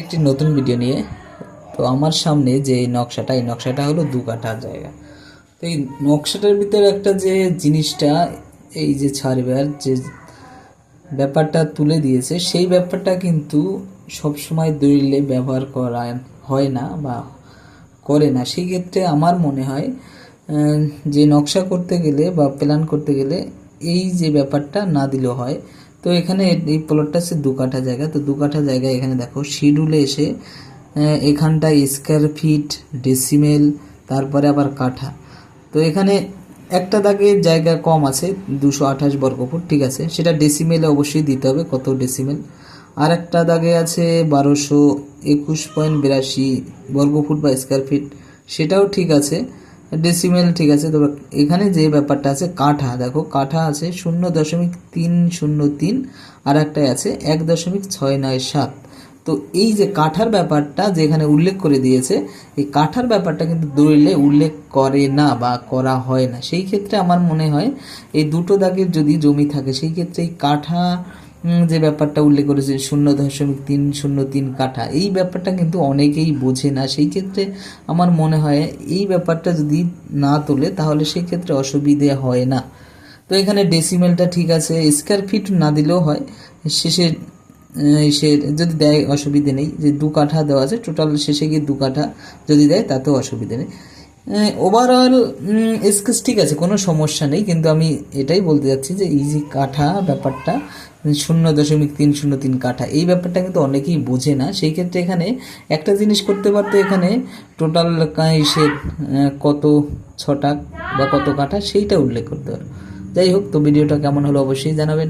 একটি নতুন ভিডিও নিয়ে। তো আমার সামনে যে নকশাটা, এই নকশাটা হলো 2 কাঠার জায়গা। তো এই নকশাটার ভিতরে একটা যে জিনিসটা, এই যে ছাড়বার যে ব্যাপারটা তুলে দিয়েছে, সেই ব্যাপারটা কিন্তু সবসময় দলিলে ব্যবহার করা হয় না বা করে না। সেই ক্ষেত্রে আমার মনে হয় যে নকশা করতে গেলে বা প্ল্যান করতে গেলে এই যে ব্যাপারটা না দিলেও হয়। তো এখানে এই প্লটটা হচ্ছে 2 কাঠা জায়গা। তো 2 কাঠা জায়গায় এখানে দেখো শিডিউলে এসে এখানটায় স্কোয়ার ফিট, ডেসিমেল, তারপরে আবার কাঠা। তো এখানে একটা দাগে জায়গা কম আছে, 228 বর্গফুট, ঠিক আছে, সেটা ডেসিমেলে অবশ্যই দিতে হবে কত ডেসিমেল। আর একটা দাগে আছে 1221.82 বর্গফুট বা স্কোয়ার ফিট, সেটাও ঠিক আছে, ডেসিমেল ঠিক আছে। তবে এখানে যে ব্যাপারটা আছে কাঠা, দেখো কাঠা আছে 0.303, আর একটাই আছে 1.697। তো এই যে কাঠার ব্যাপারটা যে এখানে উল্লেখ করে দিয়েছে, এই কাঠার ব্যাপারটা কিন্তু দলিলে উল্লেখ করে না বা করা হয় না। সেই ক্ষেত্রে আমার মনে হয় এই দুটো দাগের যদি জমি থাকে, সেই ক্ষেত্রে এই কাঠা যে ব্যাপারটা উল্লেখ করেছে 0.303 কাঠা, এই ব্যাপারটা কিন্তু অনেকেই বোঝে না। সেই ক্ষেত্রে আমার মনে হয় এই ব্যাপারটা যদি না তোলে তাহলে সেই ক্ষেত্রে অসুবিধে হয় না। তো এখানে ডেসিমেলটা ঠিক আছে, স্কোয়ার ফিট না দিলেও হয়, শেষে সে যদি দেয় অসুবিধে নেই। যে 2 কাঠা দেওয়া আছে, টোটাল শেষে গিয়ে 2 কাঠা যদি দেয় তাতেও অসুবিধে নেই। ওভারঅল স্কেচ ঠিক আছে, কোনো সমস্যা নেই, কিন্তু আমি এটাই বলতে যাচ্ছি যে এই যে কাঠা ব্যাপারটা 0.303 কাঠা, এই ব্যাপারটা কিন্তু অনেকেই বোঝে না। সেই ক্ষেত্রে এখানে একটা জিনিস করতে পারতো, এখানে টোটাল সে কত ছটা বা কত কাঠা সেইটা উল্লেখ করতে পারো। যাই হোক, তো ভিডিওটা কেমন হলো অবশ্যই জানাবেন।